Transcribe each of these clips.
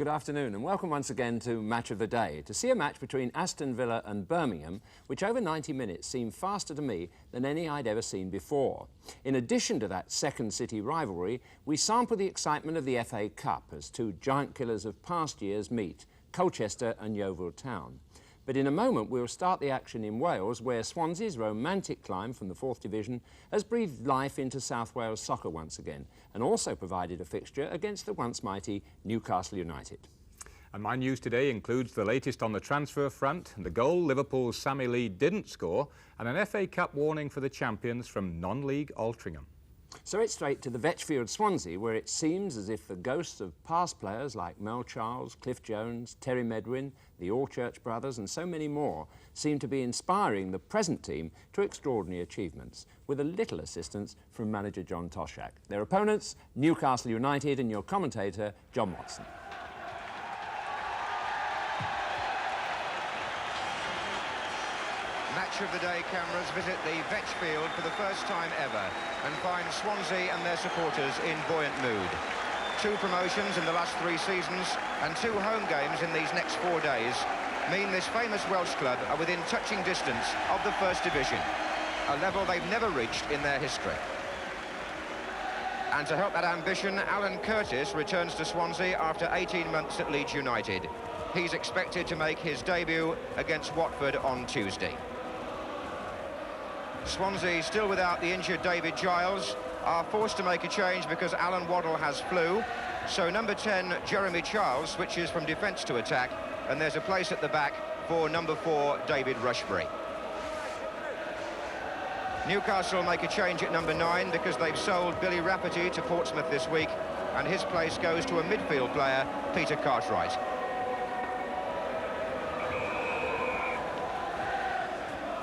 Good afternoon and welcome once again to Match of the Day. To see a match between Aston Villa and Birmingham, which over 90 minutes seemed faster to me than any I'd ever seen before. In addition to that second city rivalry, we sample the excitement of the FA Cup as two giant killers of past years meet, Colchester and Yeovil Town. But in a moment we'll start the action in Wales, where Swansea's romantic climb from the 4th Division has breathed life into South Wales soccer once again, and also provided a fixture against the once mighty Newcastle United. And my news today includes the latest on the transfer front, the goal Liverpool's Sammy Lee didn't score, and an FA Cup warning for the champions from non-league Altrincham. So it's straight to the Vetchfield Swansea, where it seems as if the ghosts of past players like Mel Charles, Cliff Jones, Terry Medwin, the Allchurch brothers and so many more seem to be inspiring the present team to extraordinary achievements, with a little assistance from manager John Toshak. Their opponents, Newcastle United, and your commentator, John Watson. Match of the Day cameras visit the Vetchfield for the first time ever and find Swansea and their supporters in buoyant mood. 2 promotions in the last 3 seasons and 2 home games in these next 4 days mean this famous Welsh club are within touching distance of the First Division, a level they've never reached in their history. And to help that ambition, Alan Curtis returns to Swansea after 18 months at Leeds United. He's expected to make his debut against Watford on Tuesday. Swansea, still without the injured David Giles, are forced to make a change because Alan Waddle has flu. So number 10, Jeremy Charles, switches from defence to attack, and there's a place at the back for number 4, David Rushbury. Newcastle make a change at number 9 because they've sold Billy Rafferty to Portsmouth this week, and his place goes to a midfield player, Peter Cartwright.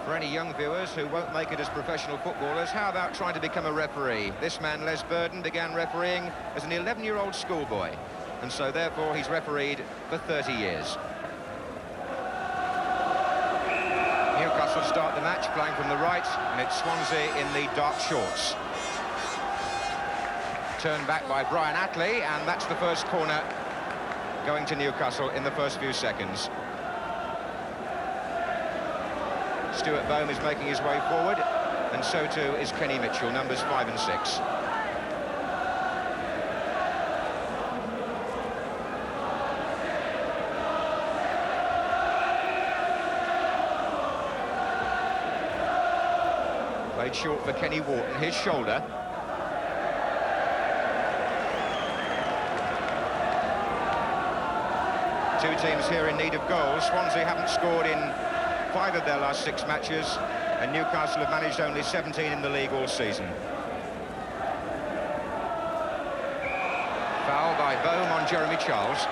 For any young viewers who won't make it as professional footballers, how about trying to become a referee? This man, Les Burden, began refereeing as an 11-year-old schoolboy, and so therefore he's refereed for 30 years. Newcastle start the match playing from the right, and it's Swansea in the dark shorts. Turned back by Brian Attlee, and that's the first corner going to Newcastle in the first few seconds. Stuart Bohm is making his way forward, and so too is Kenny Mitchell, numbers 5 and 6. Played short for Kenny Wharton, his shoulder. Two teams here in need of goals. Swansea haven't scored in 5 of their last 6 matches, and Newcastle have managed only 17 in the league all season. Foul by Bohm on Jeremy Charles.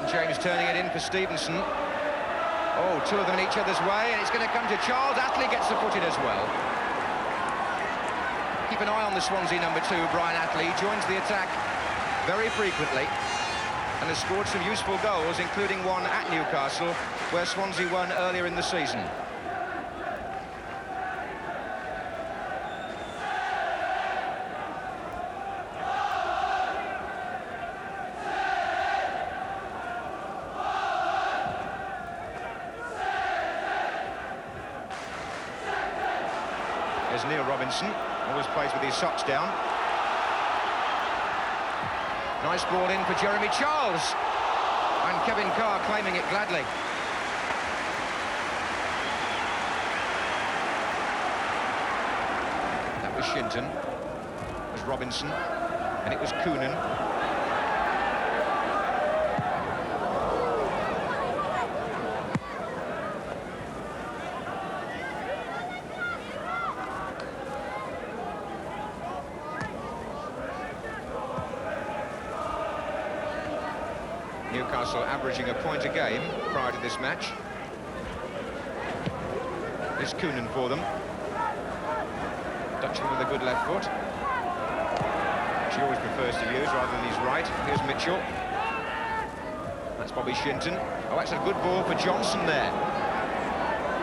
James turning it in for Stevenson. Oh, 2 of them in each other's way, and it's going to come to Charles. Attlee gets the foot in as well. Keep an eye on the Swansea number 2, Brian Attlee. Joins the attack very frequently and has scored some useful goals, including one at Newcastle, where Swansea won earlier in the season. There's Neil Robinson, always plays with his socks down. Nice ball in for Jeremy Charles, and Kevin Carr claiming it gladly. That was Shinton, it was Robinson, and it was Coonan. Newcastle averaging a point a game prior to this match. It's Coonan for them. Dutchman with a good left foot. he always prefers to use rather than his right. Here's Mitchell. That's Bobby Shinton. Oh, that's a good ball for Johnson there.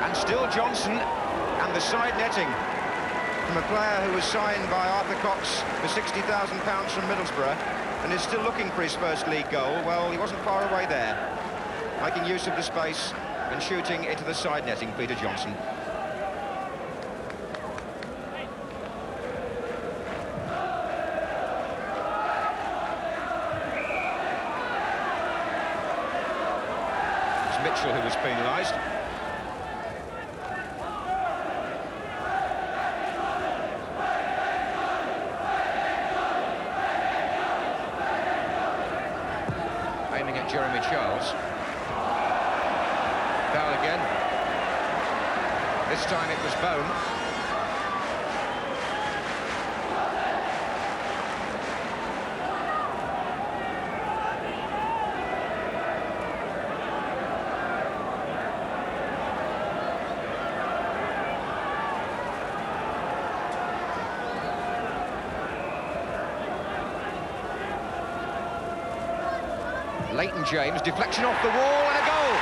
And still Johnson, and the side netting from a player who was signed by Arthur Cox for £60,000 from Middlesbrough and is still looking for his first league goal. Well, he wasn't far away there, making use of the space and shooting into the side netting, Peter Johnson. It's Mitchell who was penalised. Aiming at Jeremy Charles. Foul again. This time it was Bone. Leighton James, deflection off the wall and a goal!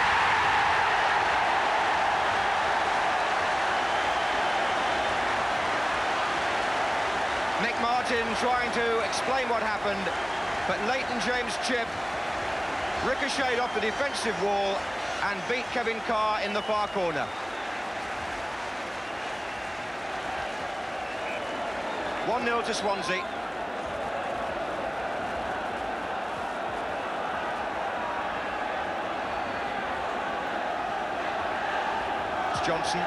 Nick Martin trying to explain what happened, but Leighton James' chip ricocheted off the defensive wall and beat Kevin Carr in the far corner. (1-0) to Swansea. Johnson.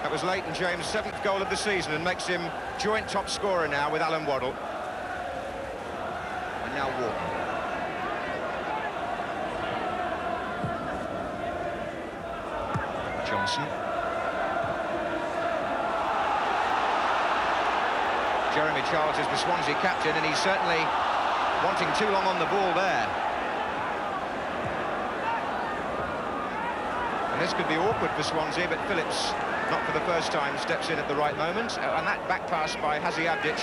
That was Leighton James' 7th goal of the season and makes him joint top scorer now with Alan Waddle. And now Wharton. Johnson. Jeremy Charles is the Swansea captain, and he's certainly wanting too long on the ball there. And this could be awkward for Swansea, but Phillips, not for the first time, steps in at the right moment. And that back pass by Hazi Abdic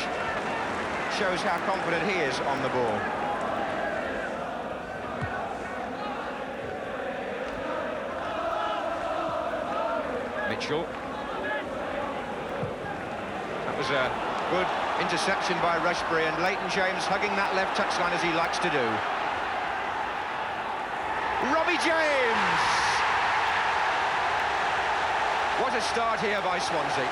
shows how confident he is on the ball. Mitchell. That was a good interception by Rushbury, and Leighton James hugging that left touchline as he likes to do. Robbie James! What a start here by Swansea.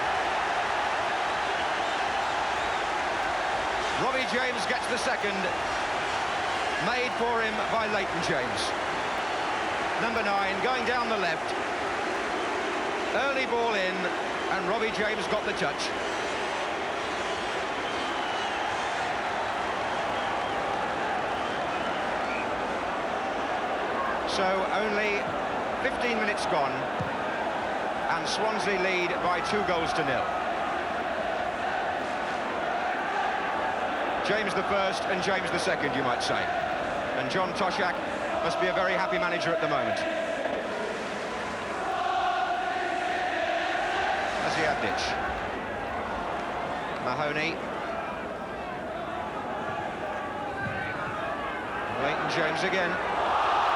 Robbie James gets the second, made for him by Leighton James. Number 9 going down the left. Early ball in, and Robbie James got the touch. So only 15 minutes gone, and Swansea lead by 2 goals to 0. James the first and James the second, you might say. And John Toshak must be a very happy manager at the moment. Hazi Abdic. Mahoney. Leighton James again.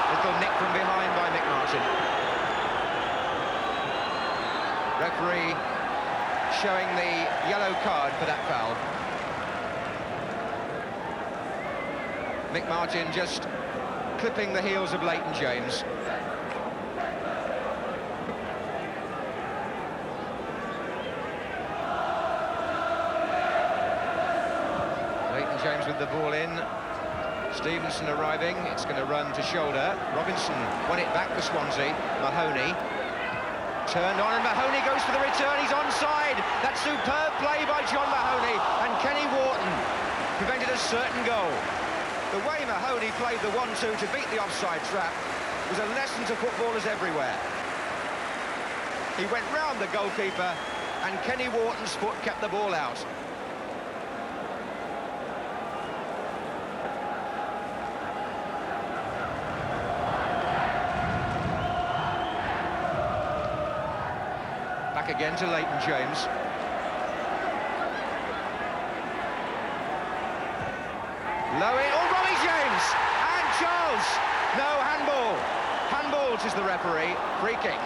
Little nick from behind by Nick Martin. Referee showing the yellow card for that foul. Nick Martin just clipping the heels of Leighton James. Leighton James with the ball in. Stevenson arriving, it's going to run to shoulder. Robinson won it back for Swansea. Mahoney turned on, and Mahoney goes for the return. He's onside. That superb play by John Mahoney, and Kenny Wharton prevented a certain goal. The way Mahoney played the 1-2 to beat the offside trap was a lesson to footballers everywhere. He went round the goalkeeper, and Kenny Wharton's foot kept the ball out. Back again to Leighton James. Low in, oh, Robbie James! And Charles! No, handball. Handball, says the referee. Free kick.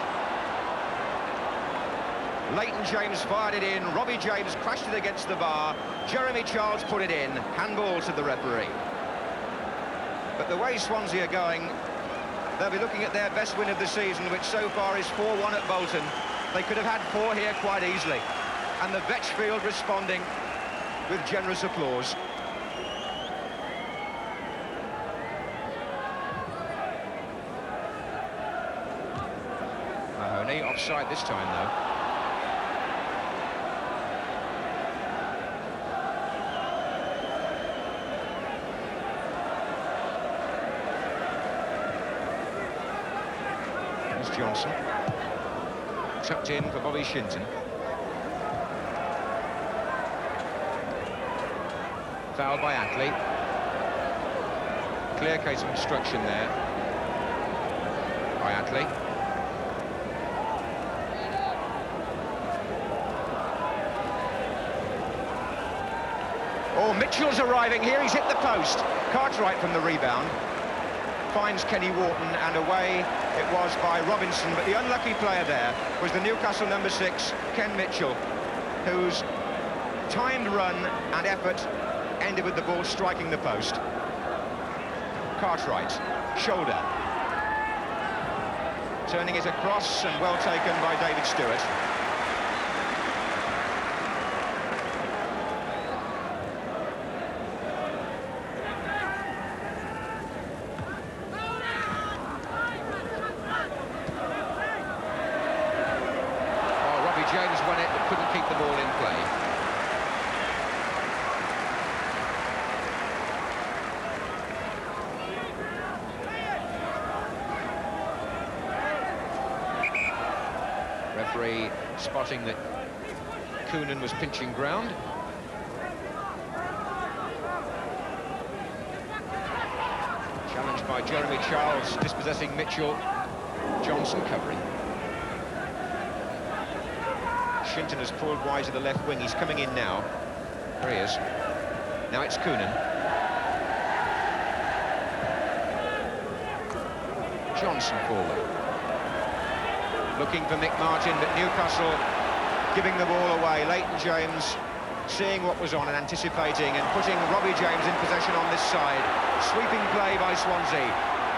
Leighton James fired it in. Robbie James crashed it against the bar. Jeremy Charles put it in. Handball, said the referee. But the way Swansea are going, they'll be looking at their best win of the season, which so far is 4-1 at Bolton. They could have had 4 here quite easily. And the Vetchfield responding with generous applause. Mahoney offside this time, though. There's Johnson. Tucked in for Bobby Shinton. Fouled by Attlee. Clear case of obstruction there by Attlee. Oh, Mitchell's arriving here. He's hit the post. Cartwright from the rebound. Finds Kenny Wharton, and away it was by Robinson, but the unlucky player there was the Newcastle number 6, Ken Mitchell, whose timed run and effort ended with the ball striking the post. Cartwright, shoulder. Turning it across, and well taken by David Stewart. James won it, but couldn't keep the ball in play. Referee spotting that Coonan was pinching ground. Challenged by Jeremy Charles, dispossessing Mitchell. Johnson covering. Shinton has pulled wide to the left wing. He's coming in now. There he is. Now it's Coonan. Johnson forward. Looking for Mick Martin, but Newcastle giving the ball away. Leighton James seeing what was on and anticipating and putting Robbie James in possession on this side. Sweeping play by Swansea.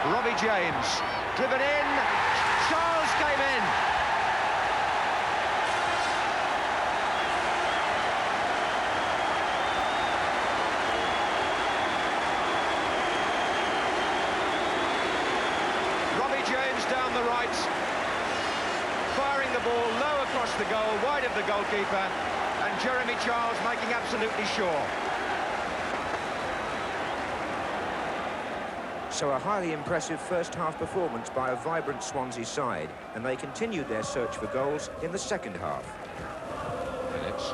Robbie James driven in. Charles came in. Down the right, firing the ball low across the goal, wide of the goalkeeper, and Jeremy Charles making absolutely sure. So a highly impressive first-half performance by a vibrant Swansea side, and they continued their search for goals in the second half. Phillips,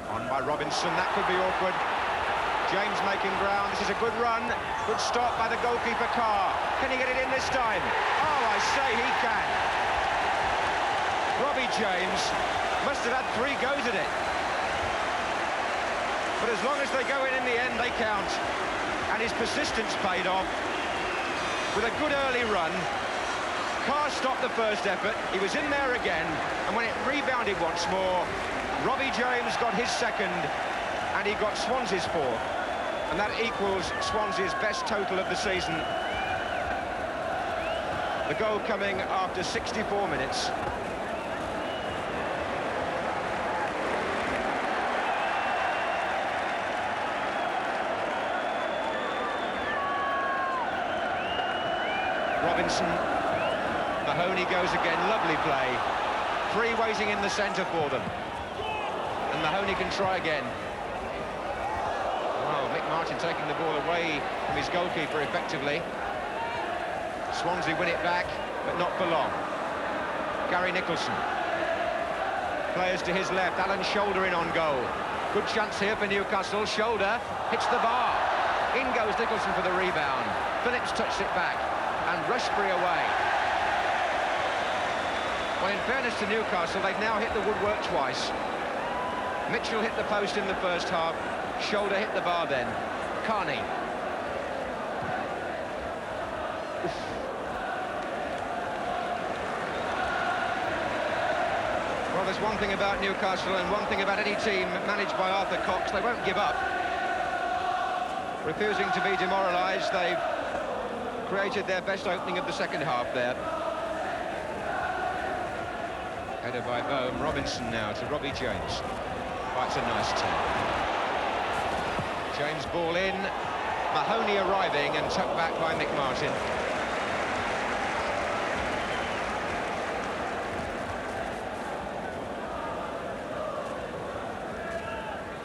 on by Robinson, that could be awkward. James making ground, this is a good run, good stop by the goalkeeper Carr. Can he get it in this time? Oh, I say he can. Robbie James must have had 3 goes at it. But as long as they go in the end, they count. And his persistence paid off with a good early run. Carr stopped the first effort, he was in there again, and when it rebounded once more, Robbie James got his second, and he got Swansea's 4th. And that equals Swansea's best total of the season. The goal coming after 64 minutes. Robinson. Mahoney goes again, lovely play. 3 waiting in the centre for them. And Mahoney can try again. Mick Martin taking the ball away from his goalkeeper effectively. Swansea win it back, but not for long. Gary Nicholson. Players to his left, Alan Shoulder in on goal. Good chance here for Newcastle. Shoulder hits the bar. In goes Nicholson for the rebound. Phillips touched it back, and Rushbury away. Well, in fairness to Newcastle, they've now hit the woodwork twice. Mitchell hit the post in the first half. Shoulder hit the bar then. Carney. Well, there's one thing about Newcastle and one thing about any team managed by Arthur Cox: they won't give up. Refusing to be demoralised, they've created their best opening of the second half there. Header by Bohm. Robinson now to Robbie James. Oh, it's a nice turn. James ball in. Mahoney arriving and tucked back by Mick Martin.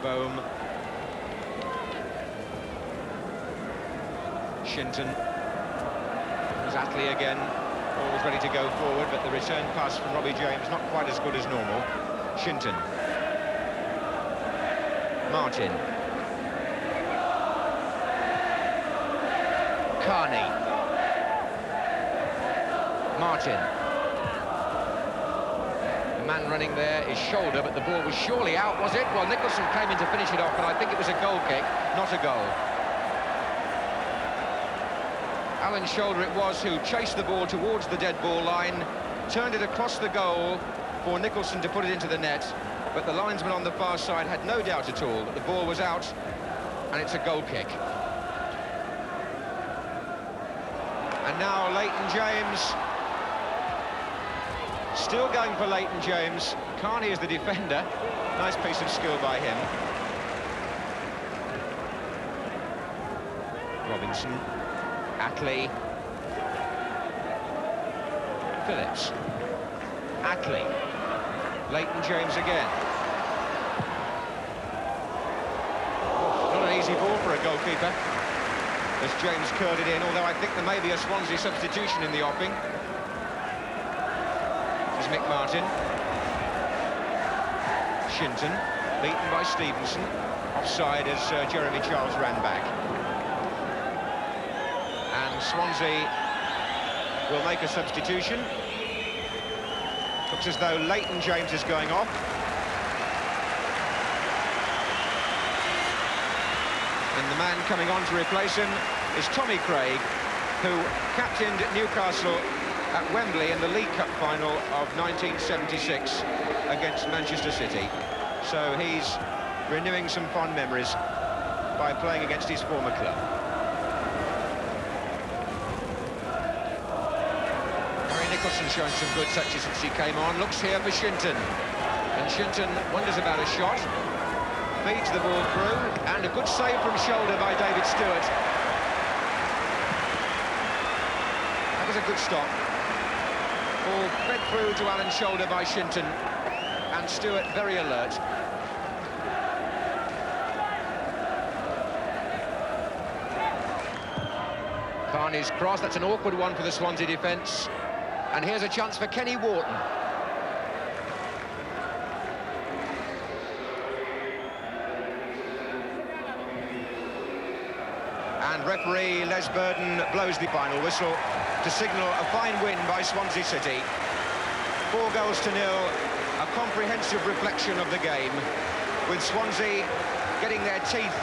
Bohm. Shinton. There's Attlee again. Always ready to go forward, but the return pass from Robbie James not quite as good as normal. Shinton. Martin. Carney. Martin. The man running there is Shoulder, but the ball was surely out, was it? Well, Nicholson came in to finish it off, but I think it was a goal kick, not a goal. Alan Shoulder it was who chased the ball towards the dead ball line, turned it across the goal for Nicholson to put it into the net, but the linesman on the far side had no doubt at all that the ball was out, and it's a goal kick. And now Leighton James, still going for Leighton James. Carney is the defender. Nice piece of skill by him. Robinson. Attlee. Phillips. Attlee. Leighton James again. Not an easy ball for a goalkeeper, as James curled it in, although I think there may be a Swansea substitution in the offing. This is Mick Martin. Shinton, beaten by Stevenson. Offside as Jeremy Charles ran back. And Swansea will make a substitution. Looks as though Leighton James is going off. And the man coming on to replace him is Tommy Craig, who captained Newcastle at Wembley in the League Cup final of 1976 against Manchester City. So he's renewing some fond memories by playing against his former club. Nicholson showing some good touches since he came on. Looks here for Shinton. And Shinton wonders about a shot. Feeds the ball through. And a good save from Shoulder by David Stewart. That was a good stop. Ball fed through to Alan Shoulder by Shinton. And Stewart very alert. Carney's cross. That's an awkward one for the Swansea defence. And here's a chance for Kenny Wharton. And referee Les Burden blows the final whistle to signal a fine win by Swansea City. 4-0, a comprehensive reflection of the game, with Swansea getting their teeth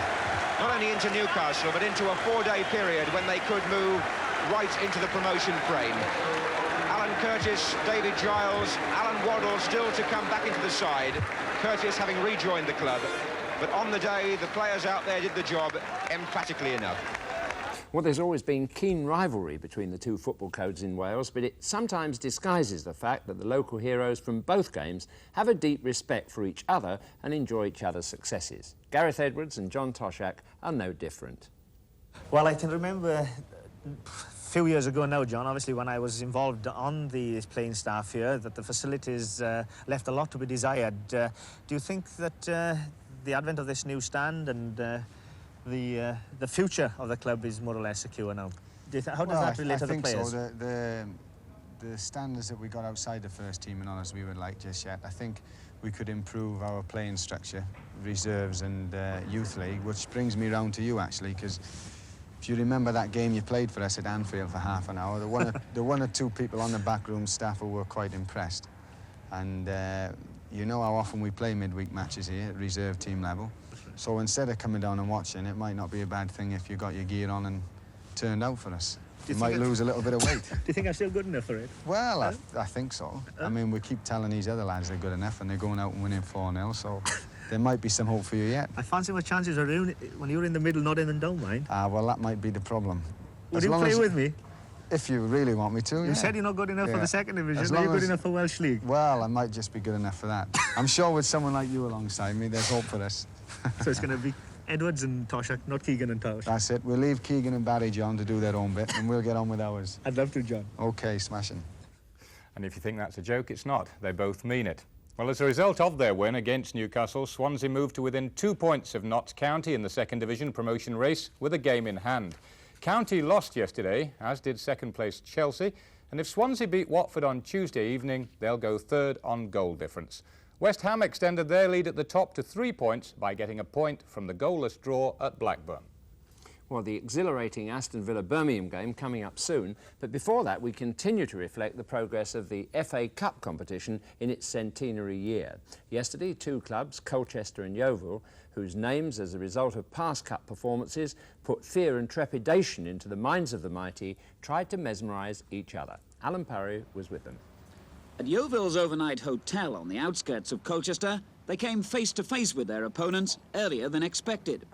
not only into Newcastle, but into a 4-day period when they could move right into the promotion frame. Alan Curtis, David Giles, Alan Waddle still to come back into the side. Curtis having rejoined the club. But on the day, the players out there did the job emphatically enough. Well, there's always been keen rivalry between the two football codes in Wales, but it sometimes disguises the fact that the local heroes from both games have a deep respect for each other and enjoy each other's successes. Gareth Edwards and John Toshak are no different. Well, I can remember a few years ago now, John, obviously when I was involved on the playing staff here, that the facilities left a lot to be desired. Do you think that the advent of this new stand and the future of the club is more or less secure now? How does that relate to the players? I think so. The standards that we got outside the first team, and honest, we would like just yet. I think we could improve our playing structure, reserves and youth league, which brings me round to you actually, because if you remember that game you played for us at Anfield for half an hour, there were one or two people on the backroom staff who were quite impressed. And you know how often we play midweek matches here at reserve team level. So instead of coming down and watching, it might not be a bad thing if you got your gear on and turned out for us. You might lose a little bit of weight. Do you think I'm still good enough for it? Well, I think so. I mean, we keep telling these other lads they're good enough and they're going out and winning 4-0, so there might be some hope for you yet. I fancy my chances are when you're in the middle, not in and don't mind. Well, that might be the problem. Would you play with me? If you really want me to, You said you're not good enough for the second division, are you good enough for Welsh League? Well, I might just be good enough for that. I'm sure with someone like you alongside me, there's hope for us. So it's going to be Edwards and Toshak, not Keegan and Tosh. That's it. We'll leave Keegan and Barry John to do their own bit, and we'll get on with ours. I'd love to, John. OK, smashing. And if you think that's a joke, it's not. They both mean it. Well, as a result of their win against Newcastle, Swansea moved to within 2 points of Notts County in the second division promotion race with a game in hand. County lost yesterday, as did second-place Chelsea, and if Swansea beat Watford on Tuesday evening, they'll go third on goal difference. West Ham extended their lead at the top to 3 points by getting a point from the goalless draw at Blackburn. Well, the exhilarating Aston Villa-Birmingham game coming up soon, but before that we continue to reflect the progress of the FA Cup competition in its centenary year. Yesterday, two clubs, Colchester and Yeovil, whose names as a result of past cup performances put fear and trepidation into the minds of the mighty, tried to mesmerise each other. Alan Parry was with them. At Yeovil's overnight hotel on the outskirts of Colchester, they came face to face with their opponents earlier than expected.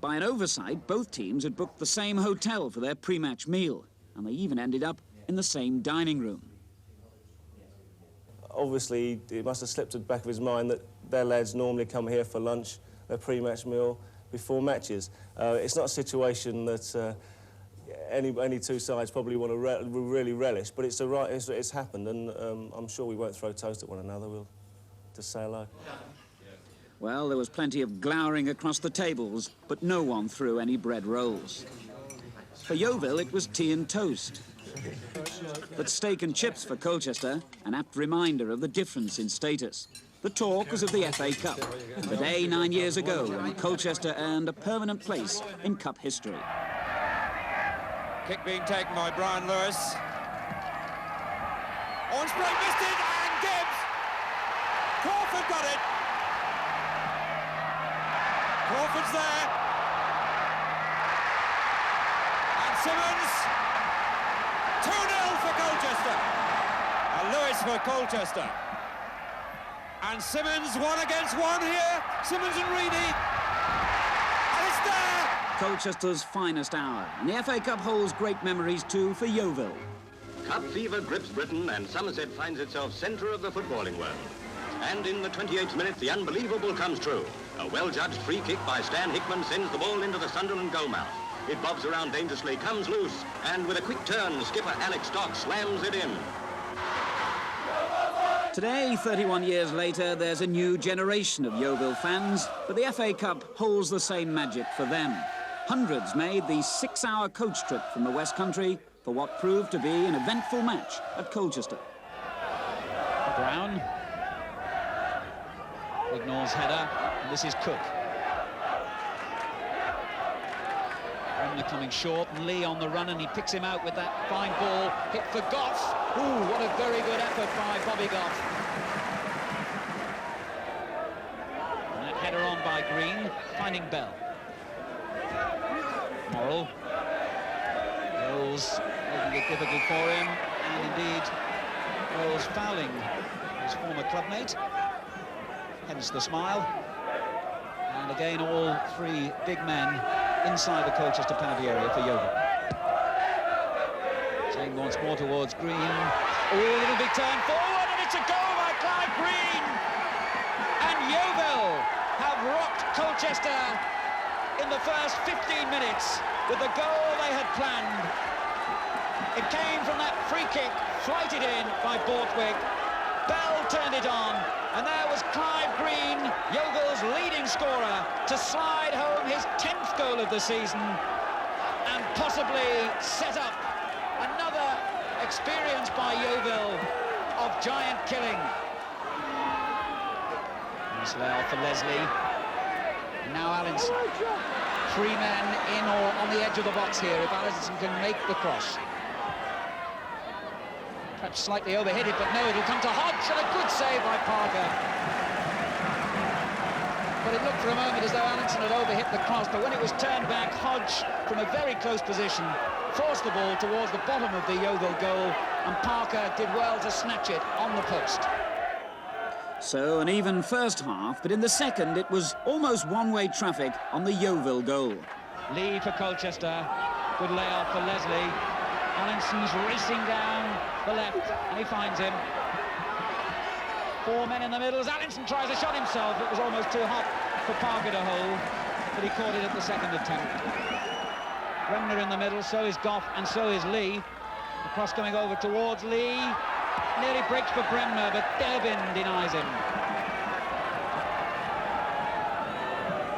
By an oversight, both teams had booked the same hotel for their pre-match meal, and they even ended up in the same dining room. Obviously, it must have slipped at the back of his mind that their lads normally come here for lunch, their pre-match meal, before matches. It's not a situation that any two sides probably want to really relish, but it's happened, and I'm sure we won't throw toast at one another. We'll just say hello. Well, there was plenty of glowering across the tables, but no one threw any bread rolls. For Yeovil, it was tea and toast. But steak and chips for Colchester, an apt reminder of the difference in status. The talk was of the FA Cup, the day 9 years ago when Colchester earned a permanent place in Cup history. Kick being taken by Brian Lewis. On spray missed it, and Gibbs! Crawford got it! Crawford's there. And Simmons. 2-0 for Colchester. And Lewis for Colchester. And Simmons 1 against 1 here. Simmons and Reedy. And it's there. Colchester's finest hour, and the FA Cup holds great memories too for Yeovil. Cup fever grips Britain and Somerset finds itself centre of the footballing world. And in the 28th minute, the unbelievable comes true. A well-judged free kick by Stan Hickman sends the ball into the Sunderland goal mouth. It bobs around dangerously, comes loose, and with a quick turn, skipper Alex Stock slams it in. Today, 31 years later, there's a new generation of Yeovil fans, but the FA Cup holds the same magic for them. Hundreds made the 6-hour coach trip from the West Country for what proved to be an eventful match at Colchester. Brown ignores header, and this is Cook. Bremner coming short, and Lee on the run, and he picks him out with that fine ball, hit for Goff. Ooh, what a very good effort by Bobby Goff. And that header on by Green, finding Bell. Morrell. Rolls making it difficult for him, and indeed Rolls fouling his former clubmate. Hence the smile. And again, all three big men inside the Colchester penalty area for Yeovil. Saying once more towards Green. Oh, a little big turn forward, and it's a goal by Clive Green. And Yeovil have rocked Colchester in the first 15 minutes with the goal they had planned. It came from that free kick, flighted in by Borthwick. Bell turned it on, and there was Clive Green, Yeovil's leading scorer, to slide home his 10th goal of the season and possibly set up another experience by Yeovil of giant killing. Nice layout for Leslie. Now Allinson. 3 men in or on the edge of the box here if Allinson can make the cross. perhaps slightly overhit it, but no, it'll come to Hodge, and a good save by Parker. But it looked for a moment as though Allinson had overhit the cross, but when it was turned back, Hodge, from a very close position, forced the ball towards the bottom of the Yeovil goal, and Parker did well to snatch it on the post. So an even first half, but in the second it was almost one-way traffic on the Yeovil goal. Lead for Colchester, good layoff for Leslie. Allinson's racing down the left, and he finds him. 4 men in the middle as Allinson tries a shot himself. It was almost too hot for Parker to hold, but he caught it at the second attempt. Bremner in the middle, so is Goff, and so is Lee. The cross coming over towards Lee. Nearly breaks for Bremner, but Derbin denies him.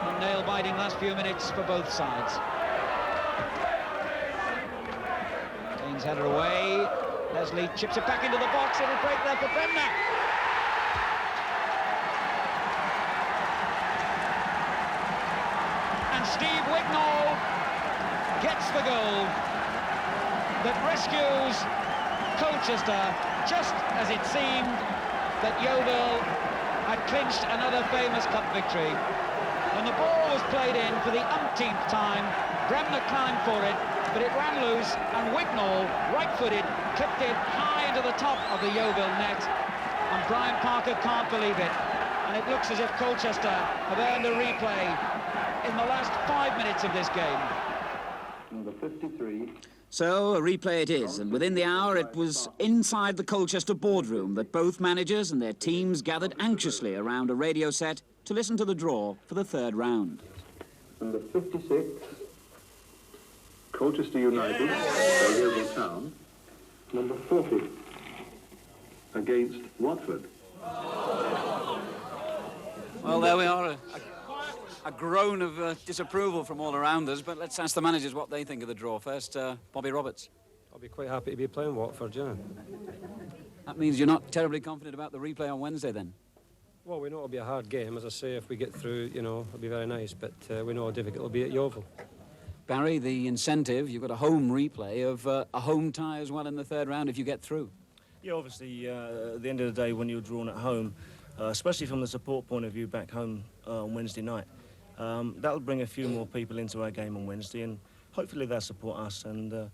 A nail-biting last few minutes for both sides. Kane's headed away. Leslie chips it back into the box. It'll break there for Bremner. And Steve Wignall gets the goal that rescues Colchester, just as it seemed that Yeovil had clinched another famous cup victory. When the ball was played in for the umpteenth time, Bremner climbed for it, but it ran loose, and Wignall, right-footed, clipped it high into the top of the Yeovil net, and Brian Parker can't believe it. And it looks as if Colchester have earned a replay in the last 5 minutes of this game. Number 53. So a replay it is, and within the hour it was inside the Colchester boardroom that both managers and their teams gathered anxiously around a radio set to listen to the draw for the third round. Number 56, Colchester United, Yeovil Town. Number 40, against Watford. Well, there we are, a groan of disapproval from all around us, but let's ask the managers what they think of the draw. First, Bobby Roberts. I'll be quite happy to be playing Watford, yeah. That means you're not terribly confident about the replay on Wednesday, then? Well, we know it'll be a hard game. As I say, if we get through, you know, it'll be very nice, but we know how difficult it'll be at Yeovil. Barry, the incentive, you've got a home replay of a home tie as well in the third round if you get through. Yeah, obviously, at the end of the day, when you're drawn at home, especially from the support point of view back home on Wednesday night, that'll bring a few more people into our game on Wednesday, and hopefully they'll support us, and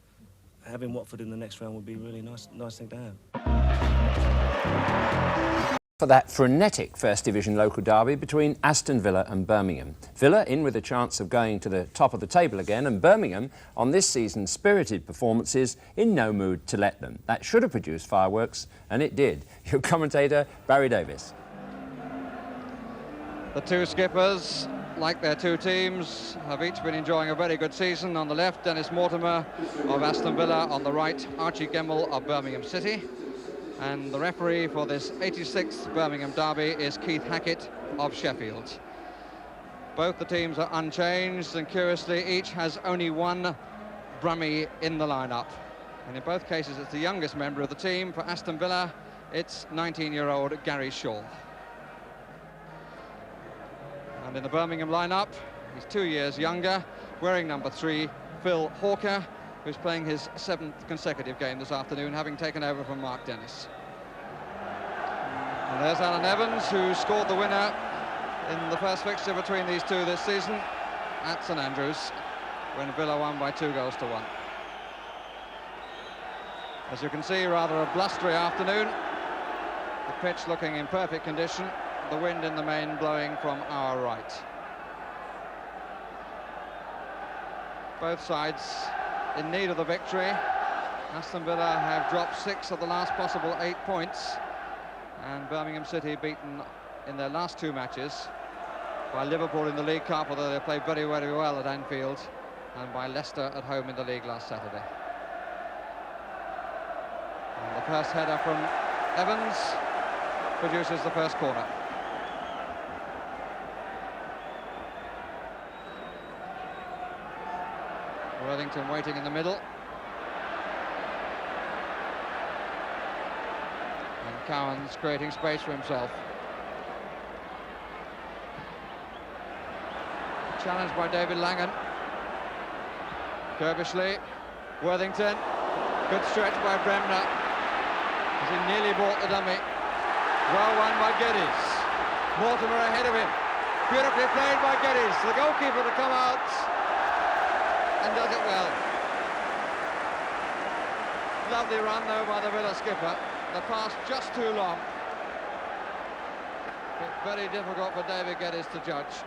having Watford in the next round would be a really nice thing to have. For that frenetic First Division local derby between Aston Villa and Birmingham. Villa in with a chance of going to the top of the table again, and Birmingham on this season's spirited performances in no mood to let them. That should have produced fireworks, and it did. Your commentator, Barry Davis. The two skippers, like their two teams, have each been enjoying a very good season. On the left, Dennis Mortimer of Aston Villa. On the right, Archie Gemmell of Birmingham City. And the referee for this 86th Birmingham derby is Keith Hackett of Sheffield. Both the teams are unchanged, and curiously, each has only one Brummie in the lineup. And in both cases, it's the youngest member of the team. For Aston Villa, it's 19-year-old Gary Shaw. And in the Birmingham lineup, he's 2 years younger, wearing number 3, Phil Hawker, who's playing his 7th consecutive game this afternoon, having taken over from Mark Dennis. And there's Alan Evans, who scored the winner in the first fixture between these two this season at St Andrews, when Villa won by 2-1. As you can see, rather a blustery afternoon. The pitch looking in perfect condition, the wind in the main blowing from our right. Both sides in need of the victory. Aston Villa have dropped 6 of the last possible 8 points, and Birmingham City beaten in their last 2 matches by Liverpool in the League Cup, although they played very, very well at Anfield, and by Leicester at home in the league last Saturday. And the first header from Evans produces the first corner. Worthington waiting in the middle. And Cowan's creating space for himself. Challenged by David Langan. Kerbishley, Worthington, good stretch by Bremner. as he nearly bought the dummy. Well won by Geddes. Mortimer ahead of him. Beautifully played by Geddes. The goalkeeper to come out and does it well. Lovely run though by the Villa skipper. The pass just too long. But very difficult for David Geddes to judge.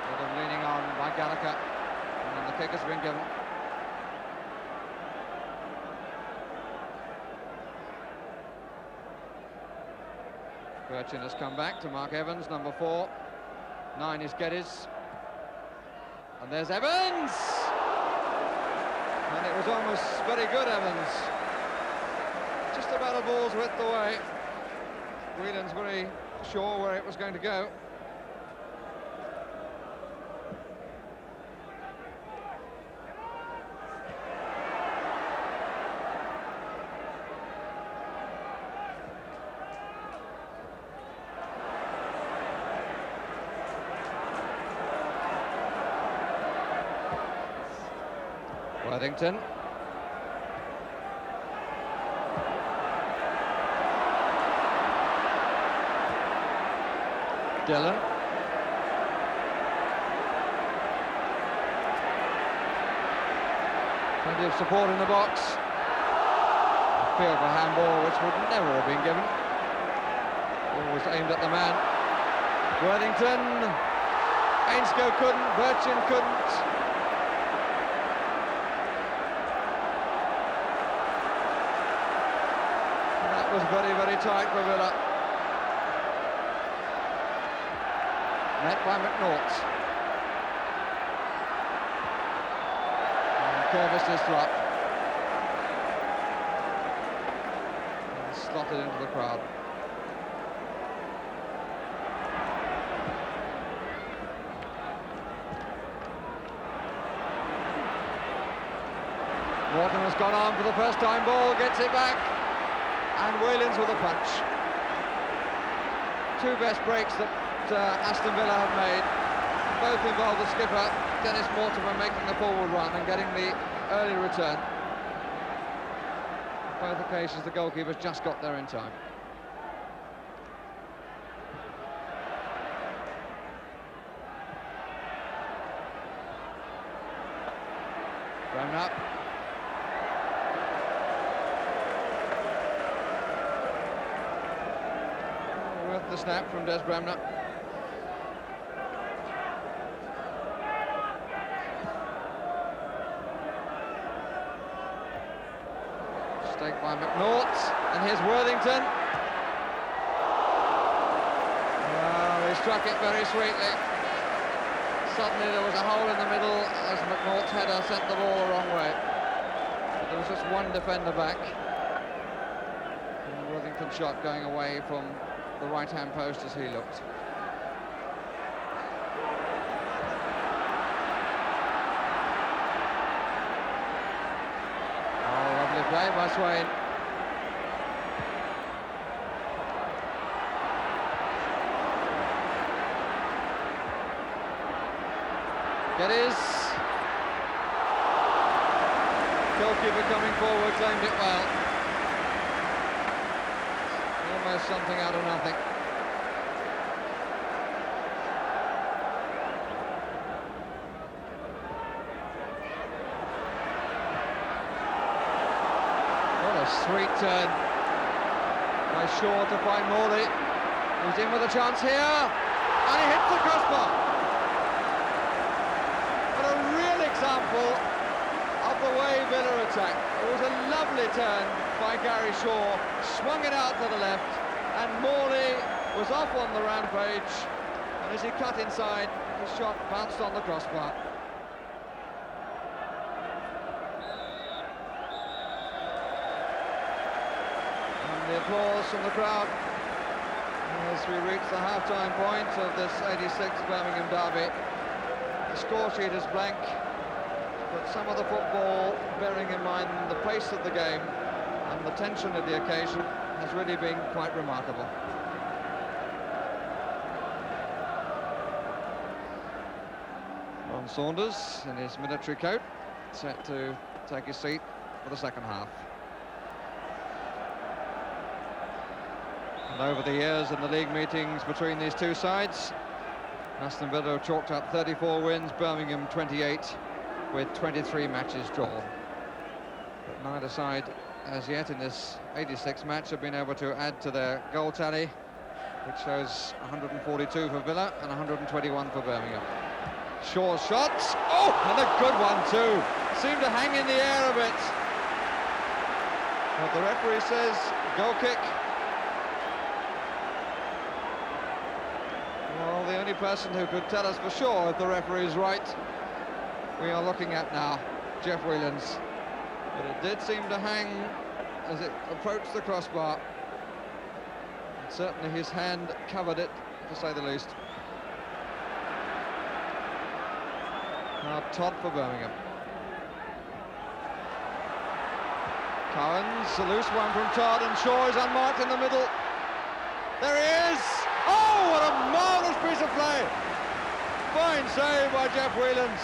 With him leaning on by Gallagher, and then the kick has been given. Birchin has come back to Mark Evans, number 4. 9 is Geddes. And there's Evans! And it was almost very good, Evans. Just about a ball's width away. Whelan's very sure where it was going to go. Worthington. Dillon. Plenty of support in the box. Appeal for handball, which would never have been given. Always aimed at the man. Worthington. Ainscough couldn't, Birchin couldn't. Was very, very tight for Villa. Met by McNaught. And Curvis is dropped. And slotted into the crowd. Morton has gone on for the first time ball, gets it back. And Whelans with a punch. 2 best breaks that Aston Villa have made. Both involve the skipper, Dennis Mortimer, making the forward run and getting the early return. On both occasions, the goalkeepers just got there in time. Thrown up. The snap from Des Bremner. Stake by McNaught, and here's Worthington. He struck it very sweetly. Suddenly there was a hole in the middle as McNaught's header sent the ball the wrong way. But there was just one defender back. And Worthington's shot going away from the right-hand post as he looked. Oh, lovely play by Swain. Geddes. Goalkeeper coming forward, claimed it well. Almost something out of nothing. What a sweet turn by Shaw to find Morley. He's in with a chance here, and he hits the crossbar. What a real example of the way Villa attacked. It was a lovely turn by Gary Shaw, swung it out to the left, and Morley was off on the rampage, and as he cut inside, his shot bounced on the crossbar. And the applause from the crowd as we reach the half-time point of this 86 Birmingham derby. The score sheet is blank, but some of the football, bearing in mind the pace of the game and the tension of the occasion, has really been quite remarkable. Saunders in his military coat, set to take his seat for the second half. And over the years in the league meetings between these two sides, Aston Villa have chalked up 34 wins, Birmingham 28, with 23 matches drawn. But neither side as yet in this 86th match have been able to add to their goal tally, which shows 142 for Villa and 121 for Birmingham. Shaw's shots, oh, and a good one too. Seemed to hang in the air a bit. But the referee says goal kick. Well, the only person who could tell us for sure if the referee is right, we are looking at now, Jeff Whelans. But it did seem to hang as it approached the crossbar. And certainly his hand covered it, to say the least. Now Todd for Birmingham. Cowans, a loose one from Todd, and Shaw is unmarked in the middle. There he is! Oh, what a marvellous piece of play! Fine save by Jeff Whelans.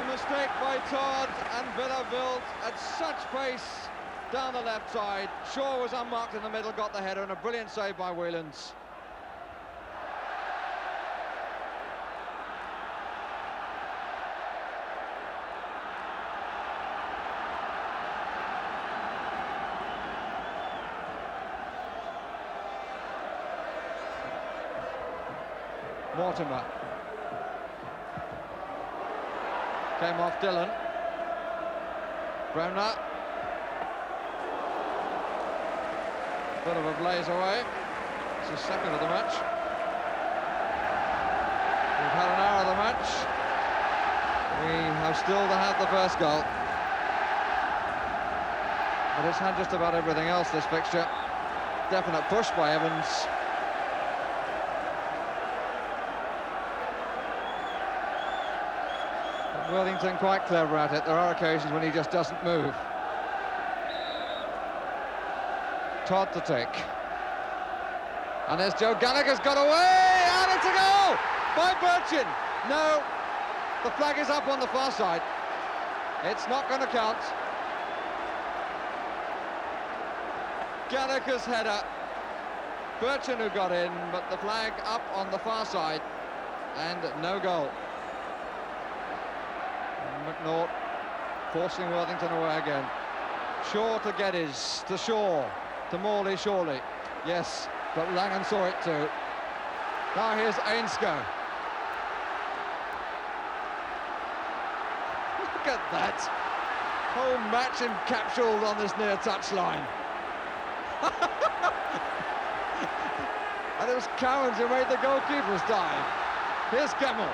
A mistake by Todd, and Villa built at such pace down the left side. Shaw was unmarked in the middle, got the header, and a brilliant save by Whelans. Mortimer. Came off Dillon. Bremner. Bit of a blaze away. It's his second of the match. We've had an hour of the match. We have still to have the first goal. But it's had just about everything else, this fixture. Definite push by Evans. Worthington quite clever at it. There are occasions when he just doesn't move. Todd to take. And there's Joe Gallagher's got away, and it's a goal by Birchin. No, the flag is up on the far side. It's not going to count. Gallagher's header. Birchin who got in, but the flag up on the far side, and no goal. McNaught forcing Worthington away again. Shaw to Geddes, to Shaw, to Morley, surely. Yes, but Langham saw it too. Now here's Ainsko. Look at that. Whole match encapsulated on this near touchline. And it was Cowans who made the goalkeeper's dive. Here's Gemmell.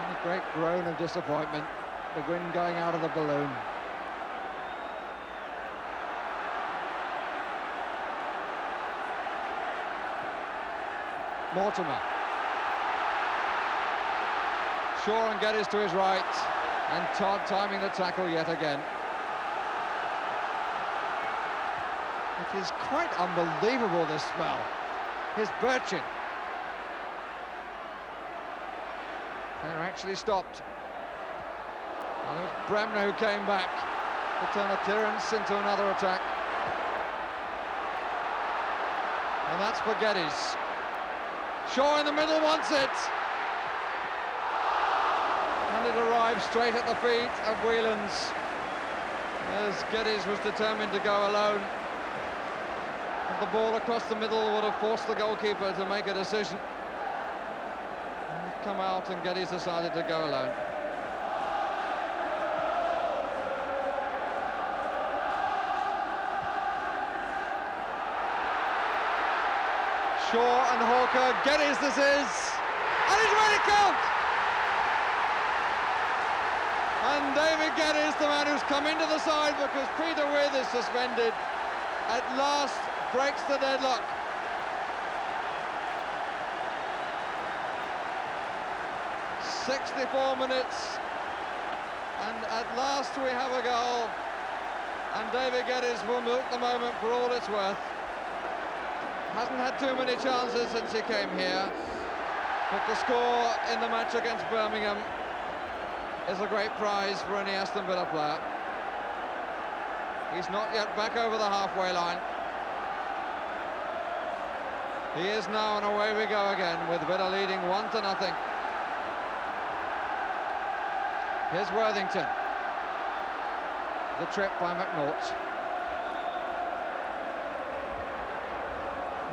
A great groan of disappointment, the wind going out of the balloon. Mortimer. Shaw and Geddes to his right, and Todd timing the tackle yet again. It is quite unbelievable, this spell. Here's Birchin. They're actually stopped. And it was Bremner who came back to turn a clearance into another attack. And that's for Geddes. Shaw in the middle wants it. And it arrives straight at the feet of Whelans, as Geddes was determined to go alone. And the ball across the middle would have forced the goalkeeper to make a decision. Come out, and Geddes decided to go alone. Shaw and Hawker, Geddes this is, and he's made it count! And David Geddes, the man who's come into the side because Peter With is suspended, at last breaks the deadlock. "64 minutes, and at last we have a goal, and David Geddes will milk the moment for all it's worth. hasn't had too many chances since he came here, but the score in the match against Birmingham is a great prize for any Aston Villa player. He's not yet back over the halfway line. He is now, and away we go again, with Villa leading 1-0. Here's Worthington. The trip by McNaught.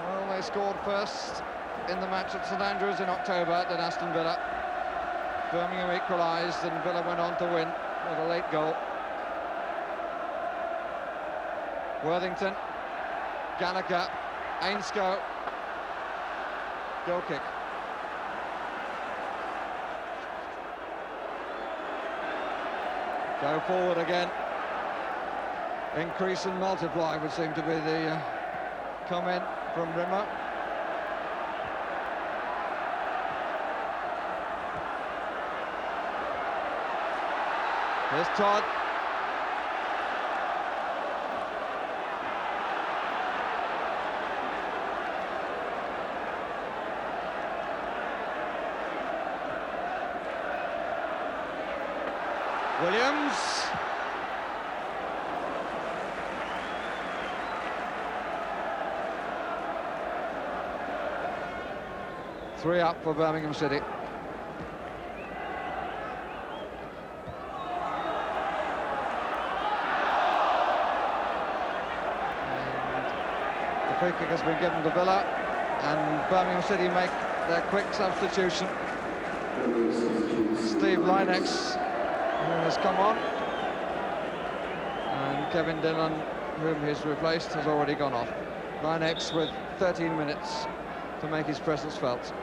Well, they scored first in the match at St Andrews in October, then Aston Villa. Birmingham equalised and Villa went on to win with a late goal. Worthington, Gallagher, Ainscough. Goal kick. Go forward again. Increase and multiply would seem to be the comment from Rimmer. Here's Todd. Williams. Three up for Birmingham City. The free kick has been given to Villa, and Birmingham City make their quick substitution. Steve Lynex has come on, and Kevin Dillon, whom he's replaced, has already gone off. Lynex with 13 minutes to make his presence felt,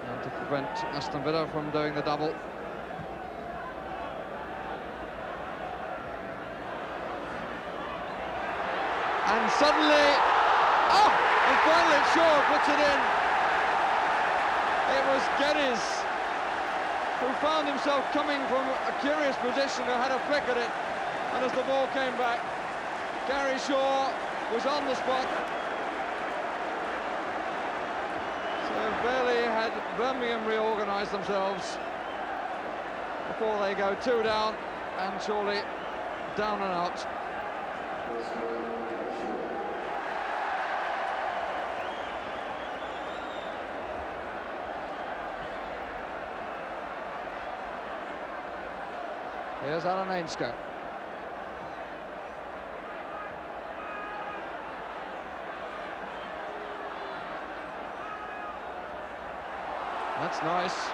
and to prevent Aston Villa from doing the double. And suddenly, and finally Shaw puts it in. It was Geddes who found himself coming from a curious position, who had a flick at it, and as the ball came back, Gary Shaw was on the spot. So barely had Birmingham reorganised themselves before they go 2 down, and surely down and out. Here's Alan Ainscough. That's nice.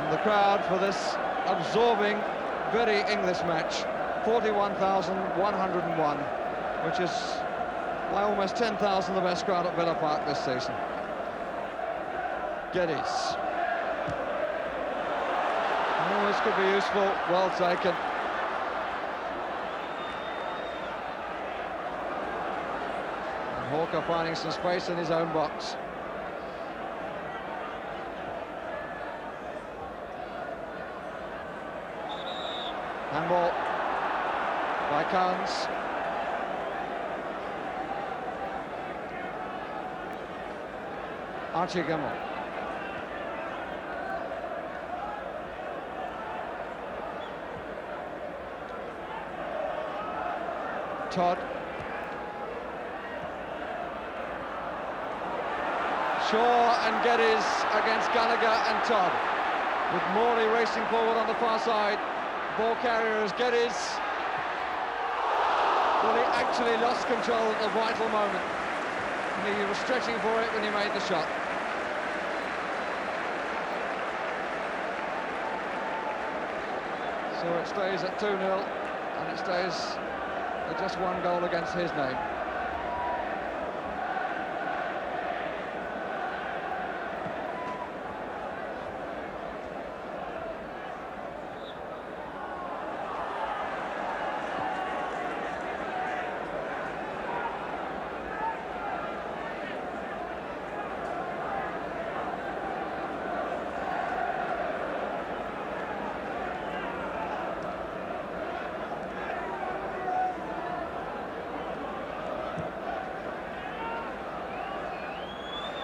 The crowd for this absorbing, very English match, 41,101, which is by almost 10,000 the best crowd at Villa Park this season. Geddes. Oh, this could be useful, well taken. And Hawker finding some space in his own box. Handball by Cowans. Archie Gemmell. Todd. Shaw and Geddes against Gallagher and Todd, with Morley racing forward on the far side. Ball carrier is Geddes. Well, he actually lost control at the vital moment. And he was stretching for it when he made the shot. So it stays at 2-0, and it stays with just one goal against his name.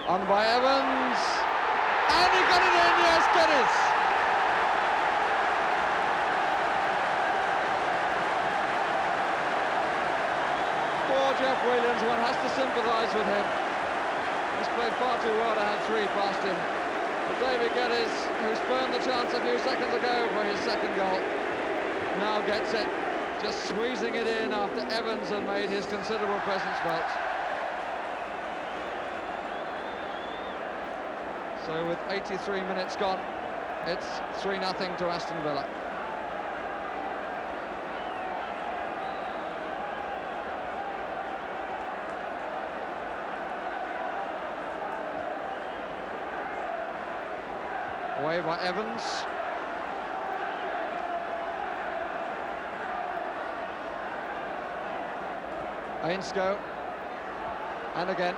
On by Evans. And he got it in, yes, Geddes. Poor Jeff Williams, one has to sympathise with him. He's played far too well to have three past him. But David Geddes, who spurned the chance a few seconds ago for his second goal, now gets it, just squeezing it in after Evans had made his considerable presence felt. So with 83 minutes gone, it's 3-0 to Aston Villa. Away by Evans. Ainsko. And again.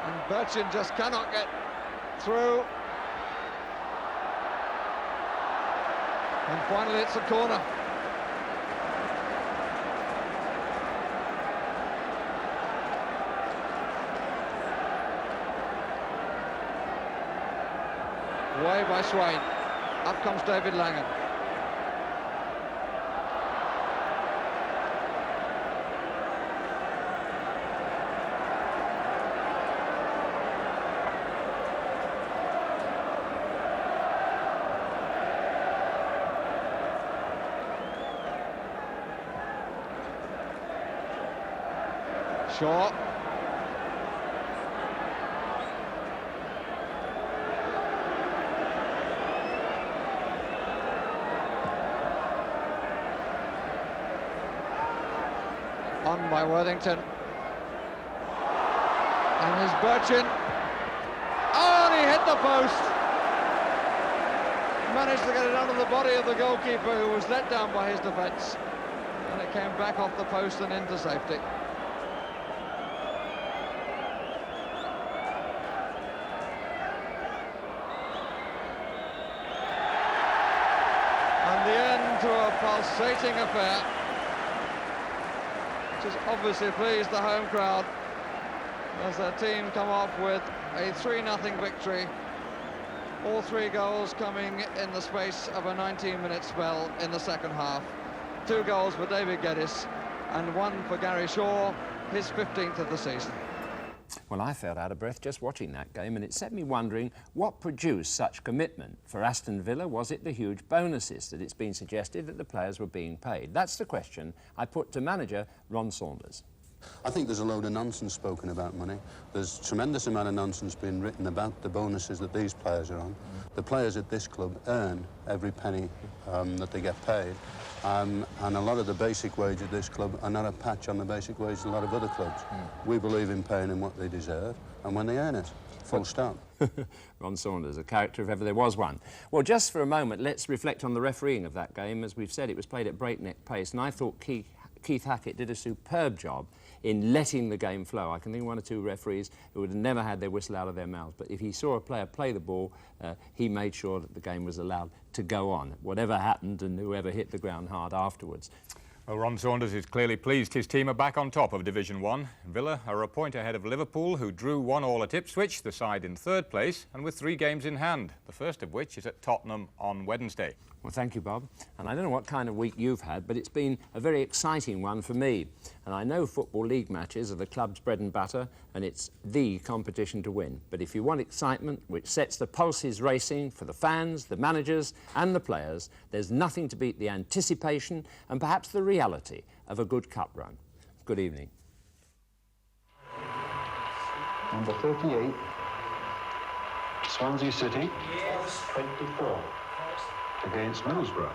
And Birchin just cannot get through. And finally it's a corner. Away by Swain. Up comes David Langan. Shaw. On by Worthington. And here's Birchin. Oh, and he hit the post. Managed to get it under the body of the goalkeeper, who was let down by his defence. And it came back off the post and into safety. And the end to a pulsating affair, which has obviously pleased the home crowd as their team come off with a 3-0 victory. All three goals coming in the space of a 19-minute spell in the second half. 2 goals for David Geddes and 1 for Gary Shaw, his 15th of the season. Well, I felt out of breath just watching that game, and it set me wondering what produced such commitment. For Aston Villa, was it the huge bonuses that it's been suggested that the players were being paid? That's the question I put to manager Ron Saunders. I think there's a load of nonsense spoken about money. There's a tremendous amount of nonsense being written about the bonuses that these players are on. The players at this club earn every penny that they get paid. And a lot of the basic wage at this club are not a patch on the basic wage of a lot of other clubs. We believe in paying them what they deserve and when they earn it. Full stop. Ron Saunders, a character if ever there was one. Well, just for a moment, let's reflect on the refereeing of that game. As we've said, it was played at breakneck pace, and I thought Keith Hackett did a superb job in letting the game flow. I can think of 1 or 2 referees who would have never had their whistle out of their mouths, but if he saw a player play the ball, he made sure that the game was allowed to go on, whatever happened and whoever hit the ground hard afterwards. Well, Ron Saunders is clearly pleased his team are back on top of Division 1. Villa are a point ahead of Liverpool, who drew 1-1 at Ipswich, the side in 3rd place, and with 3 games in hand, the first of which is at Tottenham on Wednesday. Well, thank you, Bob. And I don't know what kind of week you've had, but it's been a very exciting one for me. And I know Football League matches are the club's bread and butter, and it's the competition to win. But if you want excitement, which sets the pulses racing for the fans, the managers and the players, there's nothing to beat the anticipation and perhaps the reality of a good cup run. Good evening. Number 38, Swansea City, 24, against Middlesbrough.